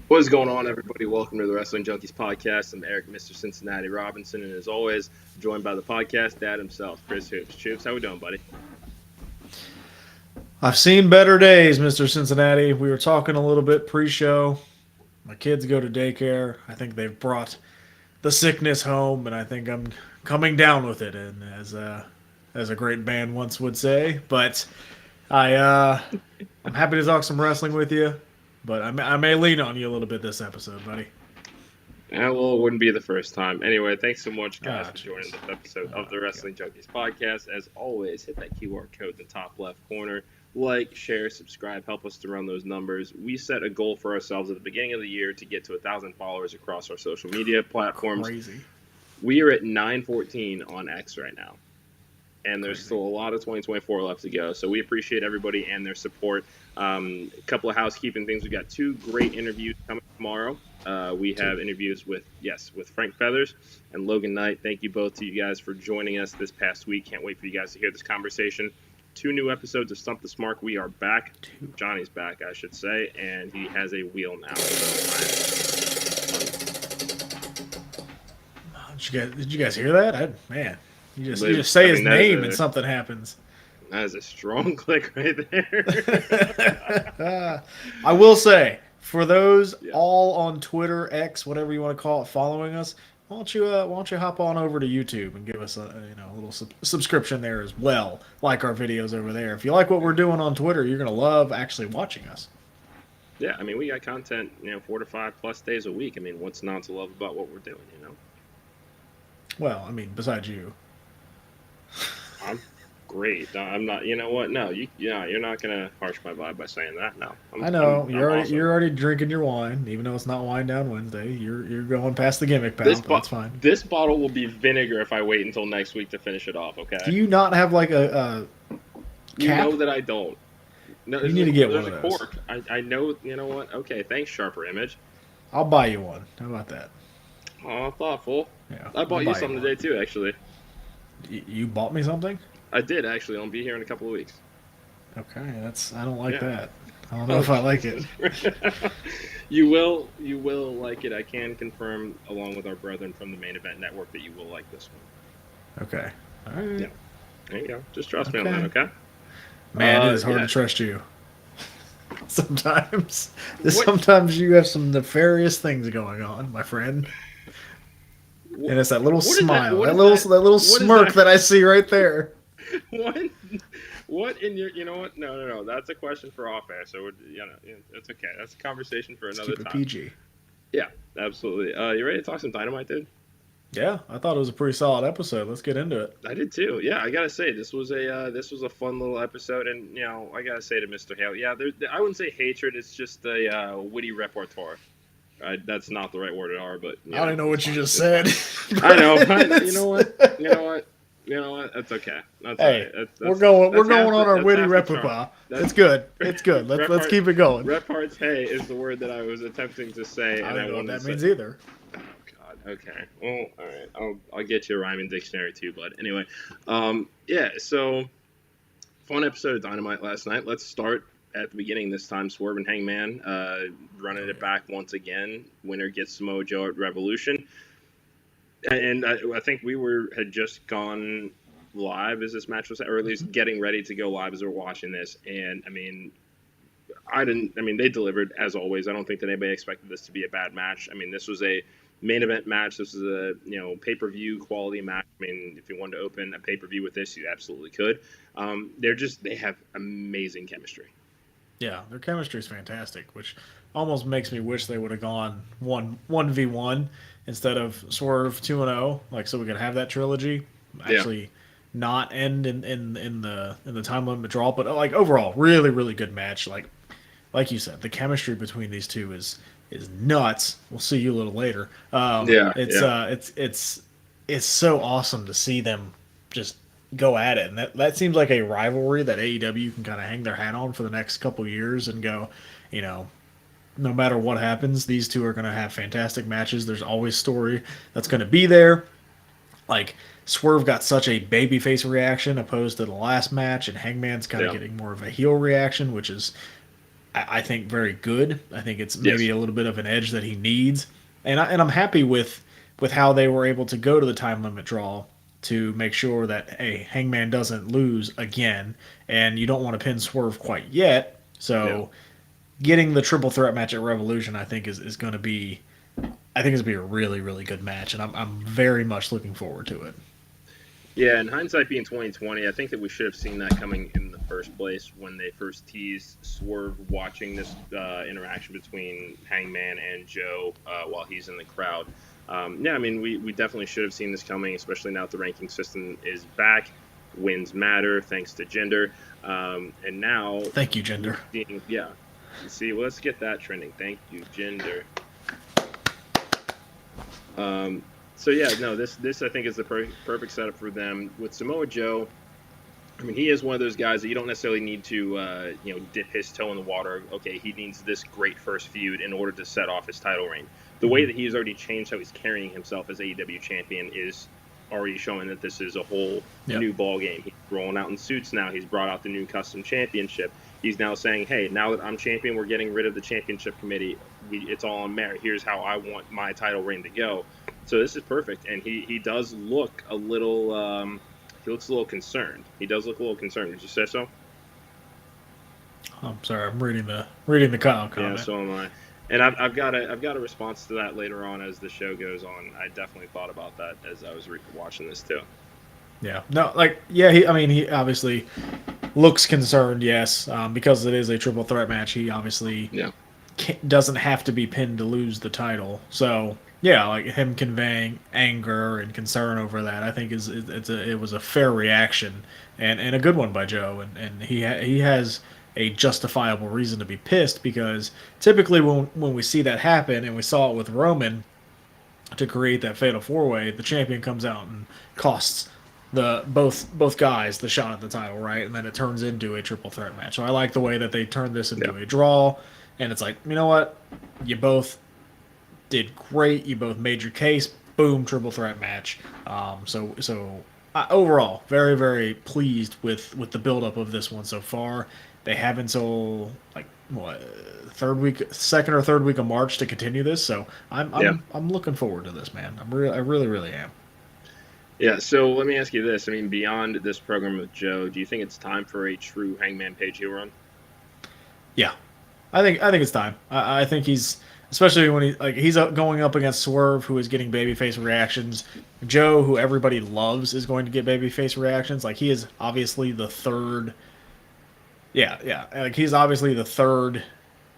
What's going on, everybody? Welcome to the Wrestling Junkies podcast. I'm Eric, Mr. Cincinnati Robinson, and as always, joined by the podcast dad himself, Chris Hoops. Choops, how we doing, buddy? I've seen better days, Mr. Cincinnati. We were talking a little bit pre-show. My kids go to daycare. I think they've brought the sickness home, and I think I'm coming down with it. And as a great band once would say, but I'm happy to talk some wrestling with you. But I may lean on you a little bit this episode, buddy. Yeah, well, it wouldn't be the first time. Anyway, thanks so much, guys, for joining Jeez. this episode of the Wrestling Junkies podcast. As always, hit that QR code in the top left corner. Like, share, subscribe, help us to run those numbers. We set a goal for ourselves at the beginning of the year to get to 1,000 followers across our social media platforms. Crazy. We are at 914 on X right now, and there's Crazy. still a lot of 2024 left to go. So we appreciate everybody and their support. A couple of housekeeping things. We've got two great interviews coming tomorrow. We have interviews with Frank Feathers and Logan Knight. Thank you both to you guys for joining us this past week. Can't wait for you guys to hear this conversation. 2 new episodes of Stump the Smart. We are back. Johnny's back, I should say, and he has a wheel now. Did you guys hear that? Man, you But, just say I his mean, that is name a- and something happens. That is a strong click right there. I will say, for those Yeah. all on Twitter, X, whatever you want to call it, following us, why don't you hop on over to YouTube and give us a little subscription there as well. Like our videos over there. If you like what we're doing on Twitter, you're gonna love actually watching us. Yeah, I mean, we got content, 4 to 5 plus days a week. I mean, what's not to love about what we're doing, Well, I mean, besides you. I'm great. I'm not. You know what? No, you're not gonna harsh my vibe by saying that. No, I know I'm you're awesome. already drinking your wine, even though it's not Wine Down Wednesday. You're going past the gimmick, pal. This That's fine. This bottle will be vinegar if I wait until next week to finish it off. Okay. Do you not have like a You cap? know that I don't. No, You need to get one there's of a those. cork. I know. You know what? Okay. Thanks, Sharper Image. I'll buy you one. How about that? Oh, thoughtful. Yeah, I bought I'll you buy something one. today too. Actually, You bought me something? I did actually. I'll be here in a couple of weeks. Okay, I don't like Yeah. that. I don't know if I like it. You will like it. I can confirm, along with our brethren from the Main Event Network, that you will like this one. Okay. All right. Yeah. There you go. Just trust me on Okay. that, okay? Man, it is hard yeah. to trust you. Sometimes. What- Sometimes you have some nefarious things going on, my friend. And it's that little What is smile, what that is little that- that little what is smirk that? that I see right there. What? What in your? You know what? No. That's a question for off air. So it's okay. That's a conversation for Let's another keep it time. PG. Yeah, absolutely. You ready to talk some Dynamite, dude? Yeah, I thought it was a pretty solid episode. Let's get into it. I did too. Yeah, I gotta say this was a fun little episode, and I gotta say to Mr. Hale, yeah, I wouldn't say hatred. It's just a witty repertoire. That's not the right word at all, but I don't even know what it's you fine. just It's said. fine. I know. But you know what? You know what? That's okay. That's all Hey, right. we're going that's half on our that's wity half the charm. repertoire. That's- It's good. It's good. Let's Repart- keep it going. Repartee is the word that I was attempting to say, I and I don't know what wanted that to means say. either. Oh God. Okay. Well, all right. I'll get you a rhyming dictionary too, bud. Anyway, yeah. So, fun episode of Dynamite last night. Let's start at the beginning this time. Swerve and Hangman running it back once again. Winner gets Samoa Joe at Revolution, and I think we had just gone live as this match was, or at least getting ready to go live as we're watching this. And I mean, they delivered as always. I don't think that anybody expected this to be a bad match. I mean, this was a main event match. This is a pay-per-view quality match. I mean, if you wanted to open a pay-per-view with this, you absolutely could. They have amazing chemistry. Yeah, their chemistry is fantastic, which almost makes me wish they would have gone 1v1 instead of Swerve 2-0, like so we could have that trilogy actually not end in the time limit draw. But like overall, really really good match. Like you said, the chemistry between these two is nuts. We'll see you a little later. It's so awesome to see them just go at it, and that seems like a rivalry that AEW can kind of hang their hat on for the next couple years and go, no matter what happens, these two are going to have fantastic matches. There's always story that's going to be there. Like Swerve got such a babyface reaction opposed to the last match, and Hangman's kind of getting more of a heel reaction, which is I think very good. I think it's Yes. maybe a little bit of an edge that he needs, and I'm happy with how they were able to go to the time limit draw to make sure that hey, Hangman doesn't lose again, and you don't want to pin Swerve quite yet. Yeah. So getting the triple threat match at Revolution, I think is going to be, I think it's going to be a really really good match, and I'm very much looking forward to it. Yeah, in hindsight being 2020, I think that we should have seen that coming in the first place when they first teased Swerve watching this interaction between Hangman and Joe while he's in the crowd. Yeah, I mean, we definitely should have seen this coming, especially now that the ranking system is back. Wins matter thanks to gender. And now Thank you, we're Gender. seeing, yeah, see, let's get that trending. Thank you, gender. Um, so yeah, no, this I think is the perfect setup for them with Samoa Joe. I mean, he is one of those guys that you don't necessarily need to, dip his toe in the water. Okay, he needs this great first feud in order to set off his title reign. The way Mm-hmm. that he's already changed how he's carrying himself as AEW champion is already showing that this is a whole Yep. new ball game. He's rolling out in suits now. He's brought out the new custom championship. He's now saying, "Hey, now that I'm champion, we're getting rid of the championship committee. It's all on merit. Here's how I want my title reign to go." So this is perfect, and he does look a little. He looks a little concerned. He does look a little concerned. Would you say so? I'm sorry, I'm reading the Kyle Yeah, comment. so am I. And I've got a response to that later on as the show goes on. I definitely thought about that as I was watching this too. Yeah, no, like yeah, he. I mean, he obviously looks concerned. Yes, because it is a triple threat match. He obviously Yeah, doesn't have to be pinned to lose the title. So yeah, like him conveying anger and concern over that, I think it was a fair reaction and a good one by Joe, and he has a justifiable reason to be pissed because typically when we see that happen and we saw it with Roman to create that fatal four way, the champion comes out and costs the both guys the shot at the title, right? And then it turns into a triple threat match. So I like the way that they turned this yeah, into a draw, and it's like, you know what, you both did great, you both made your case, boom, triple threat match. Overall, very very pleased with the build up of this one so far. They have until like what third week, second or third week of March to continue this. So I'm yeah, I'm I'm looking forward to this, man. I really really am. yeah. So let me ask you this. I mean, beyond this program with Joe, do you think it's time for a true Hangman Page heel run? Yeah, I think it's time. I think he's especially when he's going up against Swerve, who is getting babyface reactions. Joe, who everybody loves, is going to get babyface reactions. Like he is obviously the third. Yeah, yeah. Like he's obviously the third,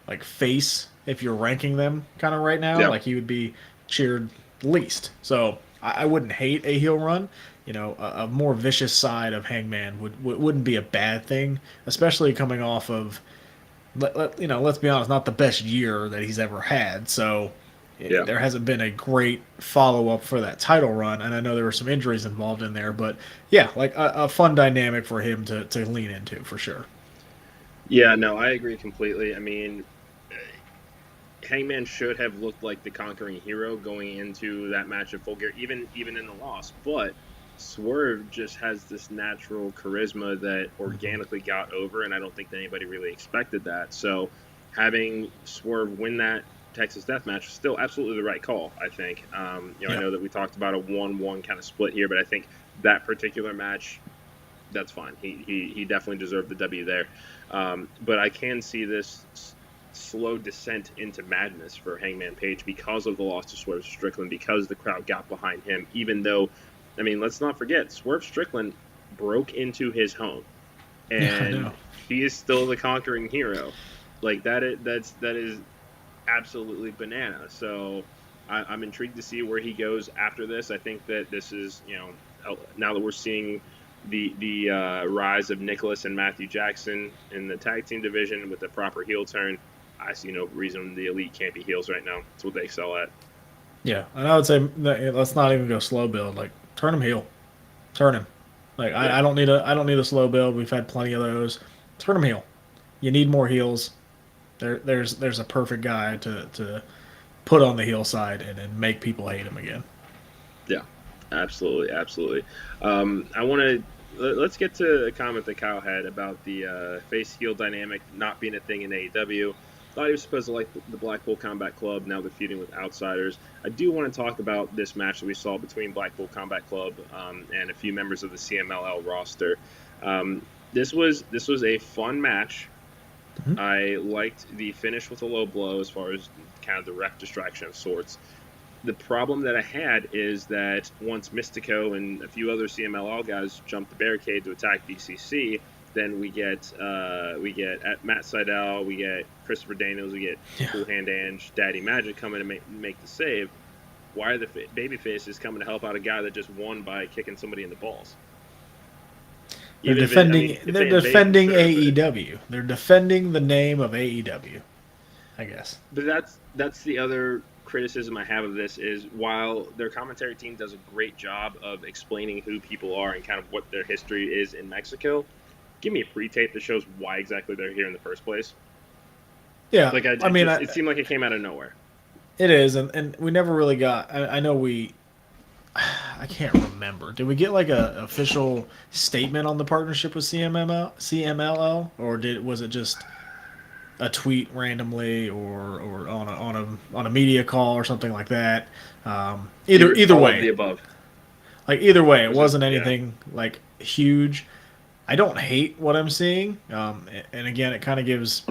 like face if you're ranking them kind of right now. Yeah, Like he would be cheered least. So I wouldn't hate a heel run. A more vicious side of Hangman wouldn't be a bad thing, especially coming off of let's be honest, not the best year that he's ever had. So yeah. there hasn't been a great follow up for that title run, and I know there were some injuries involved in there, but yeah, like a fun dynamic for him to lean into for sure. Yeah, no, I agree completely. I mean, Hangman should have looked like the conquering hero going into that match of Full Gear, even in the loss. But Swerve just has this natural charisma that Mm-hmm. organically got over, and I don't think that anybody really expected that. So having Swerve win that Texas Death Match is still absolutely the right call. I think. I Yeah, know that we talked about a 1-1 kind of split here, but I think that particular match, that's fine. He definitely deserved the W there. But I can see this slow descent into madness for Hangman Page because of the loss to Swerve Strickland, because the crowd got behind him, even though, I mean, let's not forget, Swerve Strickland broke into his home yeah, I and know. he is still the conquering hero. Like that is absolutely banana. So I'm intrigued to see where he goes after this. I think that this is, now that we're seeing the rise of Nicholas and Matthew Jackson in the tag team division with the proper heel turn, I see no reason the Elite can't be heels right now. That's what they excel at. Yeah, and I would say let's not even go slow build. Like turn him heel, turn him. Like Yeah, I don't need a slow build. We've had plenty of those. Turn him heel. You need more heels. There's a perfect guy to put on the heel side and make people hate him again. yeah, absolutely, absolutely. I want to let's get to a comment that Kyle had about the face heel dynamic not being a thing in AEW. Thought he was supposed to like the Blackpool Combat Club. Now they're feuding with Outsiders. I do want to talk about this match that we saw between Blackpool Combat Club and a few members of the CMLL roster. This was a fun match. Mhm. I liked the finish with a low blow as far as kind of the ref distraction of sorts. The problem that I had is that once Mystico and a few other CMLL guys jump the barricade to attack BCC, then we get at Matt Sydal, we get Christopher Daniels, we get Cool Hand Ange, Daddy Magic coming to make the save. Why are the baby faces coming to help out a guy that just won by kicking somebody in the balls? They're Even if it, I defending. mean, if They're they invade, defending sure, but AEW. They're defending the name of AEW. I guess. that's the other criticism I have of this is while their commentary team does a great job of explaining who people are and kind of what their history is in Mexico, give me a pre-tape that shows why exactly they're here in the first place. Yeah, Like I mean, it seemed like it came out of nowhere. it is, and we never really got. I know we. I can't remember. Did we get like a official statement on the partnership with CMLL, or was it just a tweet randomly, or on a media call or something like that? Either All of way, the above. either way, it Was it? wasn't Yeah. anything like huge. I don't hate what I'm seeing, and again, it kind of gives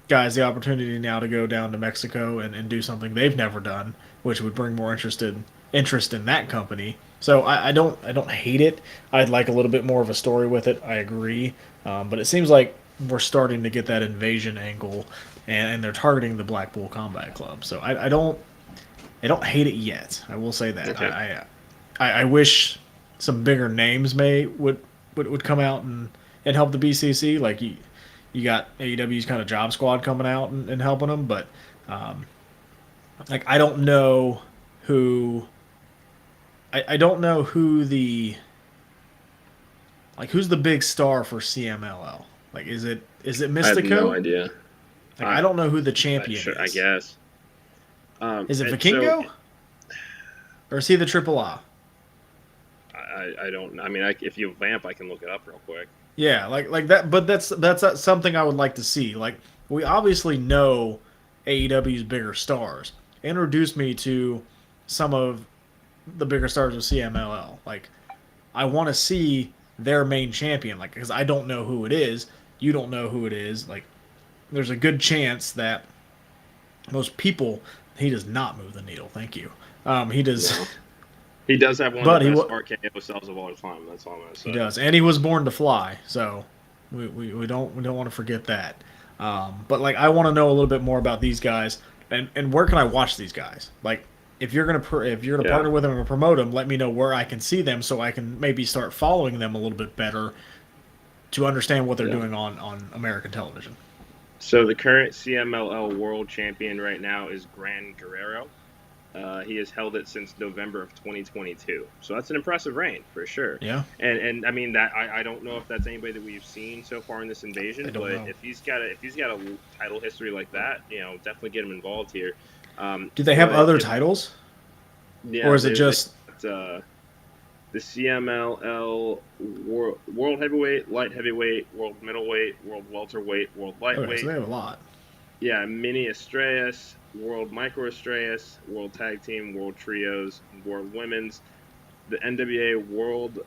guys the opportunity now to go down to Mexico and do something they've never done, which would bring more interest in that company. So I don't hate it. I'd like a little bit more of a story with it. I agree, but it seems like we're starting to get that invasion angle, and they're targeting the Blackpool Combat Club. So I don't hate it yet. I will say that Okay. I wish some bigger names would come out and help the BCC. Like you got AEW's kind of job squad coming out and helping them, but um, like I don't know who the who's the big star for CMLL. Like is it I have no Mystico? idea. Like I I, don't know who the I champion sure I is. guess. Is it And so Vikingo or is he the Triple A? I don't. I mean, if you vamp, I can look it up real quick. Yeah, like that. But that's something I would like to see. Like we obviously know AEW's bigger stars. Introduce me to some of the bigger stars of CMLL. Like I want to see their main champion. Like because I don't know who it is. You don't know who it is. Like there's a good chance that most people he does not move the needle. Thank you. He does, No, he does have one of but the best RKO sells of all time. That's all I'm gonna he say. does, and he was born to fly. So we don't want to forget that. But like I want to know a little bit more about these guys, and where can I watch these guys? Like if you're gonna Yeah. partner with them and promote them, let me know where I can see them so I can maybe start following them a little bit better to understand what they're Yeah. doing on American television. So the current CMLL World Champion right now is Gran Guerrero. He has held it since November of 2022. So that's an impressive reign for sure. Yeah, And I mean that I don't know if that's anybody that we've seen so far in this I invasion, don't but know. if he's got a title history like that, definitely get him involved here. Do they have But other if titles, or yeah, is it they just got, the CMLL World Heavyweight, Light Heavyweight, World Middleweight, World Welterweight, World okay? So Lightweight. they have a lot. Yeah, Mini Estrellas, World Micro Estrellas, World Tag Team, World Trios, World Women's, the NWA World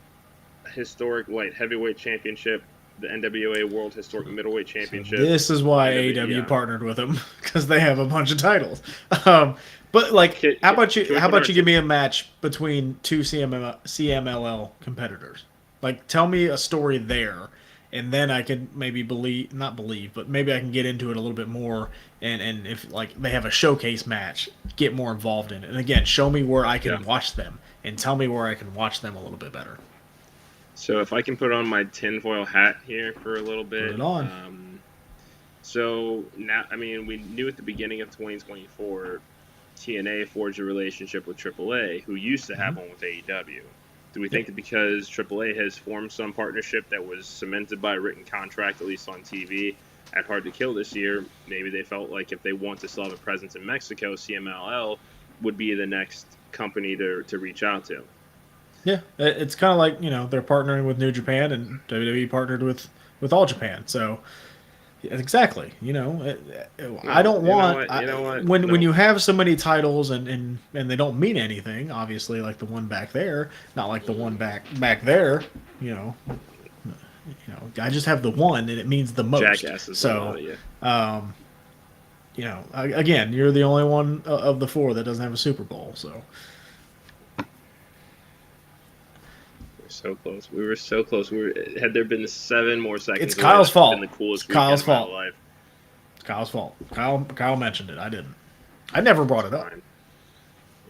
Historic Light Heavyweight Championship, the NWA World Historic Middleweight So Championship, this is why IW. AEW Yeah. partnered with them because they have a bunch of titles. Um, but like, how about you? Can we How put our about you give me a match between two CMLL competitors? Like, tell me a story there, and then I can maybe not believe, but maybe I can get into it a little bit more. And if like they have a showcase match, get more involved in it. And again, show me where I yeah. can watch them, and tell me where I can watch them a little bit better. So if I can put on my tinfoil hat here for a little Put bit. it on. So now, I mean, we knew at the beginning of 2024, TNA forged a relationship with AAA, who used to have Mhm. one with AEW. Do we Yep. think that because AAA has formed some partnership that was cemented by a written contract, at least on TV, at Hard to Kill this year, maybe they felt like if they want to still have a presence in Mexico, CMLL would be the next company to reach out to? Yeah, it's kind of like they're partnering with New Japan and WWE partnered with All Japan. So yeah, exactly, I No, don't you know want what? You know what? when No, you have so many titles and they don't mean anything. Obviously, like the one back there, not like the one back there. You know, I just have the one and it means the most. jackasses, a lot So, of you. again, you're the only one of the four that doesn't have a Super Bowl. So We're so close. We were so close. Had there been 7 more seconds it's away, Kyle's that would have been the fault. It's coolest weekend Kyle's of my fault. life. It's Kyle's fault. Kyle mentioned it. I didn't. I never brought It's it up, fine.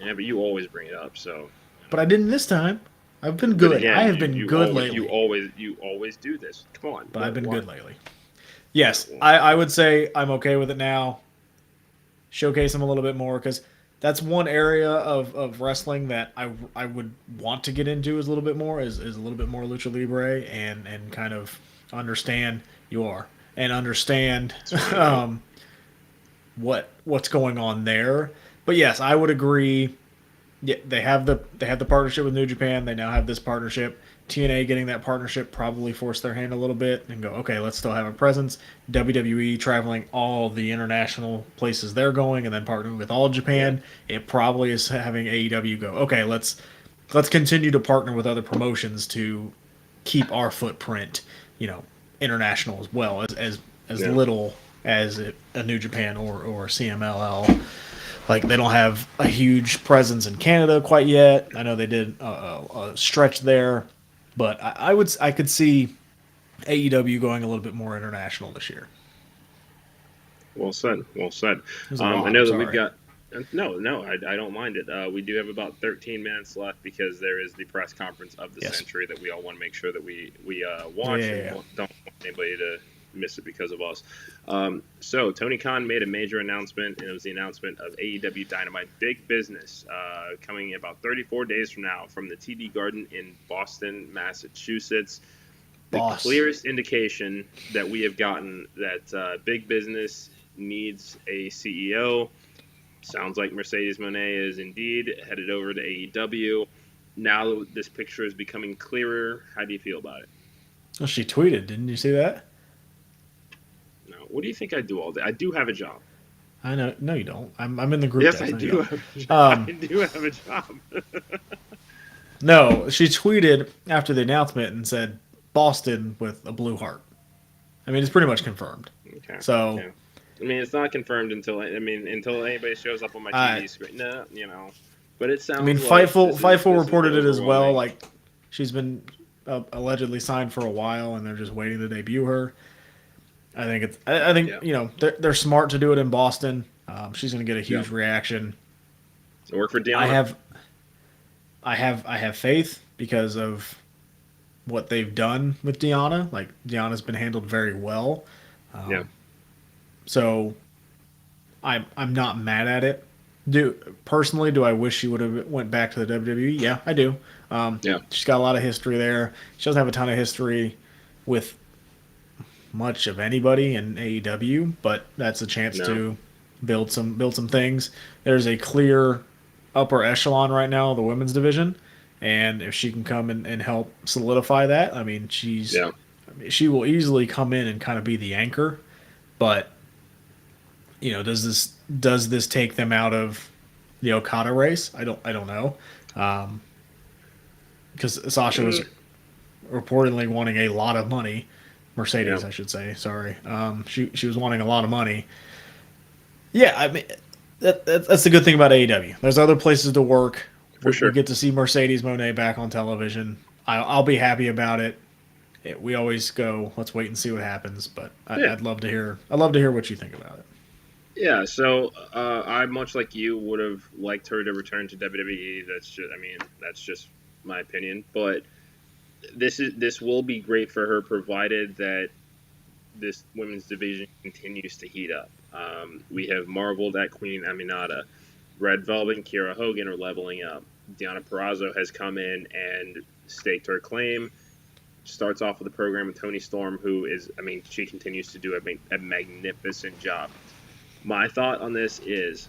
Yeah, but you always bring it up, so. but I didn't this time. I've been But good. I again, have you been you good always you lately, always you always do this. Come on, but I've been what? good lately. No, Yes, well, I would say I'm okay with it now. Showcase them a little bit more because that's one area of wrestling that I would want to get into is a little bit more is a little bit more lucha libre and kind of understand and understand it's fine, bro. um, what's going on there. But yes, I would agree. Yeah, they have the partnership with New Japan. They now have this partnership. TNA getting that partnership probably forced their hand a little bit and go, okay, let's still have a presence. WWE traveling all the international places they're going and then partnering with All Yeah, Japan. It probably is having AEW go, okay, let's continue to partner with other promotions to keep our footprint, you know, international as well as yeah. little as a New Japan or CMLL. Like they don't have a huge presence in Canada quite yet. I know they did a stretch there, but I could see AEW going a little bit more international this year. Well said. Well said. It was a I lot. I'm know that we've sorry. got. No, I don't mind it. We do have about 13 minutes left because there is the press conference of the Yes. century that we all want to make sure that we Yeah, watch yeah, and yeah. don't want anybody to miss it because of us. So Tony Khan made a major announcement, and it was the announcement of AEW Dynamite Big Business coming in about 34 days from now from the TD Garden in Boston, Massachusetts. The Boss. clearest indication that we have gotten that Big Business needs a CEO. Sounds like Mercedes Moné is indeed headed over to AEW. Now this picture is becoming clearer. How do you feel about it? Well, she tweeted. Didn't you see that? Now, what do you think I do all day? I do have a job. I know. No, you don't. I'm in the group Yes, text. I No, you do don't. have a job. I Um, do have a job. no, she tweeted after the announcement and said Boston with a blue heart. I mean, it's pretty much confirmed. Okay. So Yeah. I mean, it's not confirmed until anybody shows up on my I TV screen. No, But it I mean, sounds like Fightful this is reported it as well. overwhelming. Like she's been allegedly signed for a while, and they're just waiting to debut her. I think Yeah. they're smart to do it in Boston. She's going to get a Yeah. huge reaction. Work for I Deanna. have I have faith because of what they've done with Deanna. Like Deanna's been handled very well. Yeah. So I'm not mad at it. Do I wish she would have went back to the WWE? Yeah, I do. Yeah. She's got a lot of history there. She doesn't have a ton of history with much of anybody in AEW, but that's a chance No. to build some things. There's a clear upper echelon right now, the women's division, and if she can come and help solidify that, I mean, Yeah. she will easily come in and kind of be the anchor. But does this take them out of the Okada race? I don't know, because Sasha was Mm, reportedly wanting a lot of money. yeah. Mercedes, I should say. Sorry, she was wanting a lot of money. Yeah, I mean that's the good thing about AEW. There's other places to work. For We sure. get to see Mercedes Monet back on television. I'll be happy about it. We always go, let's wait and see what happens. But Yeah. I'd love to hear. I'd love to hear what you think about it. Yeah. So I, much like you, would have liked her to return to WWE. That's just my opinion. But this will be great for her, provided that this women's division continues to heat up. We have marveled at Queen Aminata. Red Velvet and Kiera Hogan are leveling up. Deonna Purrazzo has come in and staked her claim. Starts off with the program with Toni Storm, who is, she continues to do a magnificent job. My thought on this is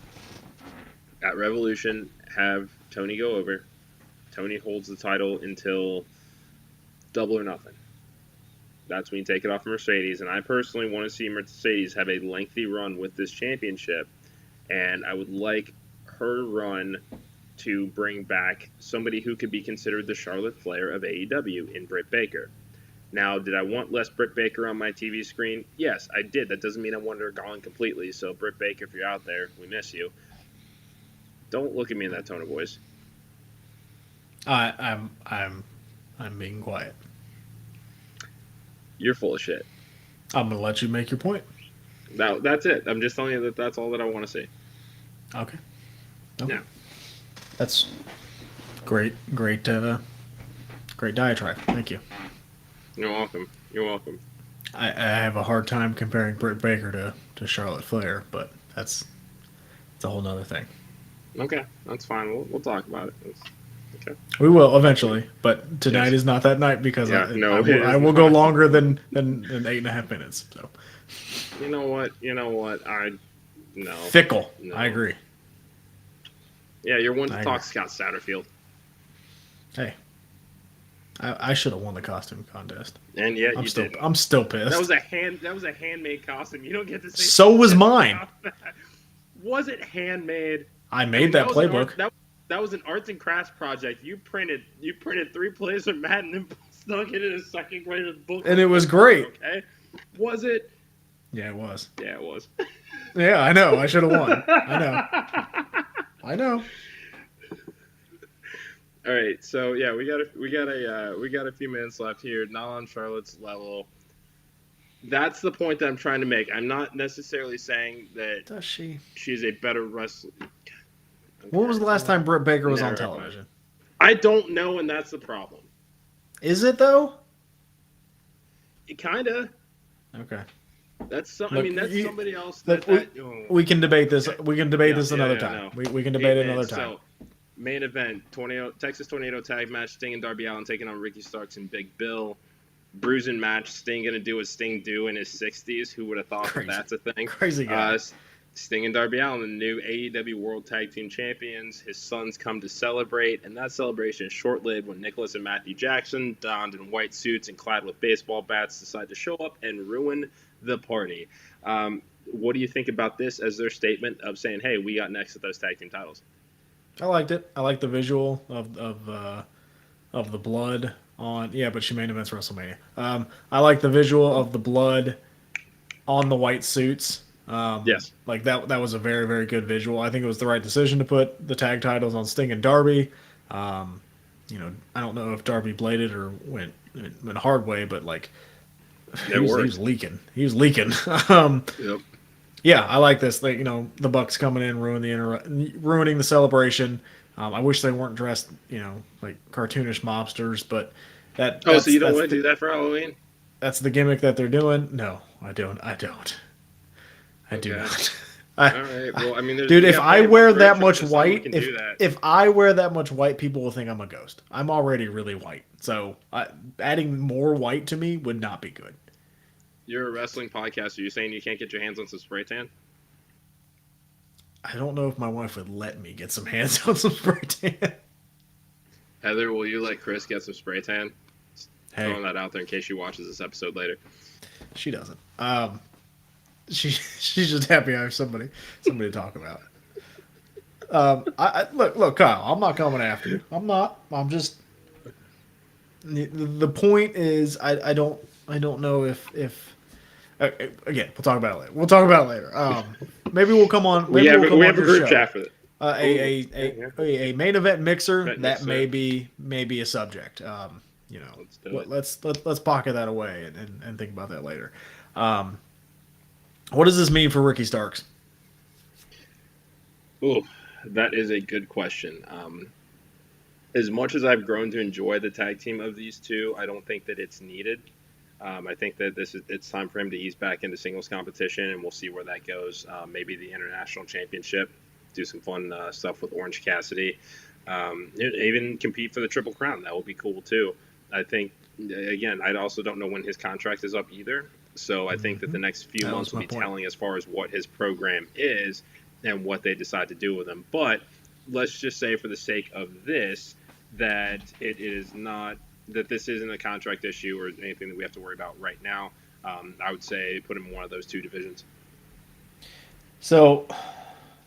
at Revolution, have Tony go over. Tony holds the title until Double or Nothing. That's when you take it off Mercedes. And I personally want to see Mercedes have a lengthy run with this championship. And I would like her run to bring back somebody who could be considered the Charlotte Flair of AEW in Britt Baker. Now, did I want less Britt Baker on my TV screen? Yes, I did. That doesn't mean I wanted her gone completely. So, Britt Baker, if you're out there, we miss you. Don't look at me in that tone of voice. I'm being quiet. You're full of shit. I'm gonna let you make your point. That's it. I'm just telling you that that's all that I want to see. Okay. Yeah. That's great diatribe. Thank you. You're welcome. You're welcome. I have a hard time comparing Britt Baker to Charlotte Flair, but it's a whole nother thing. Okay, that's fine. We'll talk about it. Okay. We will eventually, but tonight is not that night because I will go longer than 8.5 minutes. So. You know what? No. Fickle. No. I agree. Yeah, you're one to talk Scott Satterfield. Hey, I should have won the costume contest. And yet you didn't. I'm still pissed. That was a handmade costume. You don't get to say. So was mine. Was it handmade? I made that playbook. That was an arts and crafts project. You printed 3 plays of Madden and stuck it in a second graded book. And it was great. Okay. Was it? Yeah, it was. Yeah, it was. Yeah, I know. I should have won. I know. All right, so yeah, we got a few minutes left here. Not on Charlotte's level. That's the point that I'm trying to make. I'm not necessarily saying that she's a better wrestler. Okay. When was the last time Britt Baker was on television? I don't know, and that's the problem. Is it though? Kinda. Okay. That's that's somebody else. We can debate this. We can debate this another time. No. We can debate it another time. So, main event: Texas Tornado tag match. Sting and Darby Allin taking on Ricky Starks and Big Bill. Bruising match. Sting gonna do what Sting do in his 60s. Who would have thought that's a thing? Crazy guy. Sting and Darby Allin, the new AEW World Tag Team Champions. His sons come to celebrate, and that celebration is short-lived when Nicholas and Matthew Jackson, donned in white suits and clad with baseball bats, decide to show up and ruin the party. What do you think about this as their statement of saying, hey, we got next at those tag team titles? I liked it. I liked the visual of the blood on. Yeah, but she main events WrestleMania. I like the visual of the blood on the white suits. Yes. Like that was a very, very good visual. I think it was the right decision to put the tag titles on Sting and Darby. I don't know if Darby bladed or went hard way, but like he was leaking. He was leaking. Yep. Yeah, I like this. Like, the Bucks coming in, ruining the celebration. I wish they weren't dressed, like cartoonish mobsters, but that. So you don't want to do that for Halloween? That's the gimmick that they're doing. No, I don't. I do not. All right. Well, I mean, dude, if I wear that much white, if I wear that much white, people will think I'm a ghost. I'm already really white, so adding more white to me would not be good. You're a wrestling podcaster. You're saying you can't get your hands on some spray tan? I don't know if my wife would let me get some hands on some spray tan. Heather, will you let Chris get some spray tan? Hey. Throwing that out there in case she watches this episode later. She doesn't. She's just happy I have somebody to talk about. Look, Kyle. I'm not coming after you. I'm not. I'm just. The point is, I don't know if. Again, we'll talk about it later. Maybe we'll come on. We have a group chat for it. A main event mixer that may be a subject. Let's pocket that away and think about that later. What does this mean for Ricky Starks? Oh, that is a good question. As much as I've grown to enjoy the tag team of these two, I don't think that it's needed. I think that it's time for him to ease back into singles competition, and we'll see where that goes. Maybe the international championship, do some fun stuff with Orange Cassidy, even compete for the Triple Crown. That will be cool too. I think, again, I also don't know when his contract is up either. So I think that the next few months will be telling as far as what his program is and what they decide to do with him. But let's just say, for the sake of this, that it is not that this isn't a contract issue or anything that we have to worry about right now. I would say put him in one of those two divisions. So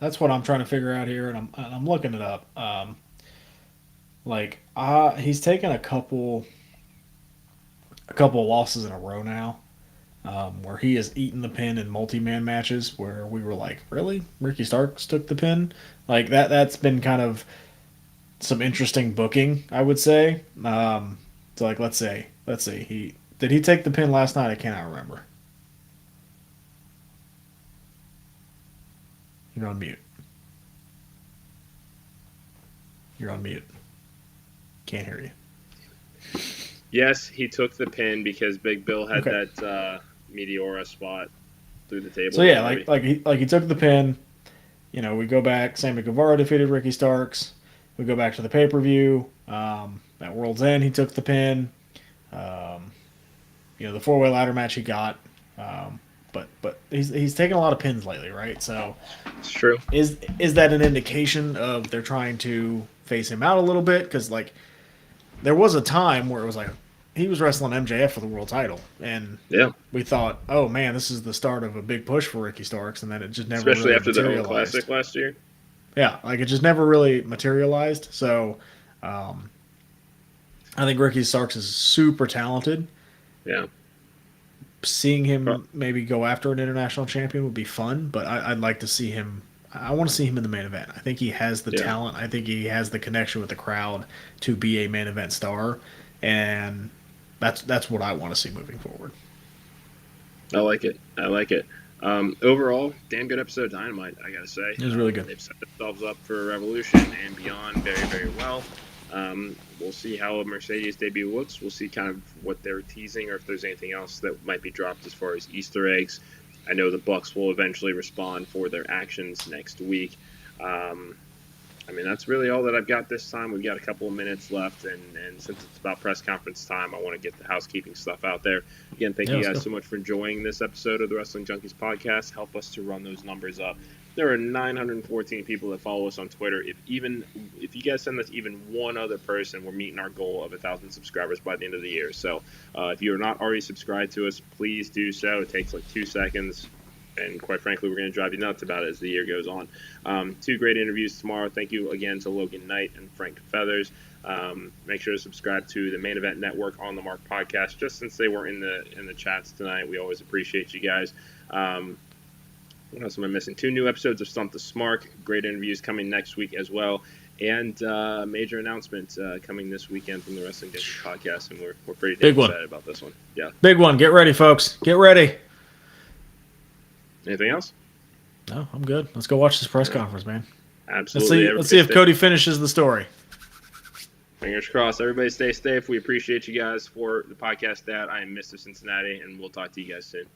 that's what I'm trying to figure out here, and I'm looking it up. He's taken a couple losses in a row now, where he has eaten the pin in multi-man matches where we were like, really? Ricky Starks took the pin? Like that's been kind of some interesting booking, I would say. So like let's see. He take the pin last night? I cannot remember. You're on mute. You're on mute. Can't hear you. Yes, he took the pin because Big Bill had that Meteora spot through the table. So yeah, he took the pin. You know, we go back. Sammy Guevara defeated Ricky Starks. We go back to the pay-per-view. At World's End, he took the pin. The 4-way ladder match he got. But he's taken a lot of pins lately, right? So it's true. Is that an indication of they're trying to phase him out a little bit? Because like there was a time where it was like he was wrestling MJF for the world title, and we thought, oh man, this is the start of a big push for Ricky Starks, and then it just never especially really after the whole classic last year. Yeah, like it just never really materialized. So I think Ricky Starks is super talented. Yeah. Seeing him maybe go after an international champion would be fun, but I'd like to see him. I want to see him in the main event. I think he has the talent. I think he has the connection with the crowd to be a main event star, and that's what I want to see moving forward. I like it. Overall, damn good episode of Dynamite, I gotta say. It was really good. They've set themselves up for Revolution and beyond very, very well. We'll see how a Mercedes debut looks. We'll see kind of what they're teasing or if there's anything else that might be dropped as far as Easter eggs. I know the Bucks will eventually respond for their actions next week. That's really all that I've got this time. We've got a couple of minutes left, and since it's about press conference time, I want to get the housekeeping stuff out there. Again, thank you guys so much for enjoying this episode of the Wrestling Junkies podcast. Help us to run those numbers up. There are 914 people that follow us on Twitter. If you guys send us even one other person, we're meeting our goal of 1,000 subscribers by the end of the year. So if you're not already subscribed to us, please do so. It takes like 2 seconds. And quite frankly, we're going to drive you nuts about it as the year goes on. 2 great interviews tomorrow. Thank you again to Logan Knight and Frank Feathers. Make sure to subscribe to the Main Event Network on the Mark podcast. Just since they were in the chats tonight, we always appreciate you guys. What else am I missing? 2 new episodes of Stump the Smart. Great interviews coming next week as well. And major announcement coming this weekend from the Wrestling Junkies podcast. And we're pretty damn excited about this one. Yeah. Big one. Get ready, folks. Get ready. Anything else? No, I'm good. Let's go watch this press conference, man. Absolutely. Let's see if Cody finishes the story. Fingers crossed. Everybody stay safe. We appreciate you guys for the podcast, Dad. I am Mr. Cincinnati, and we'll talk to you guys soon.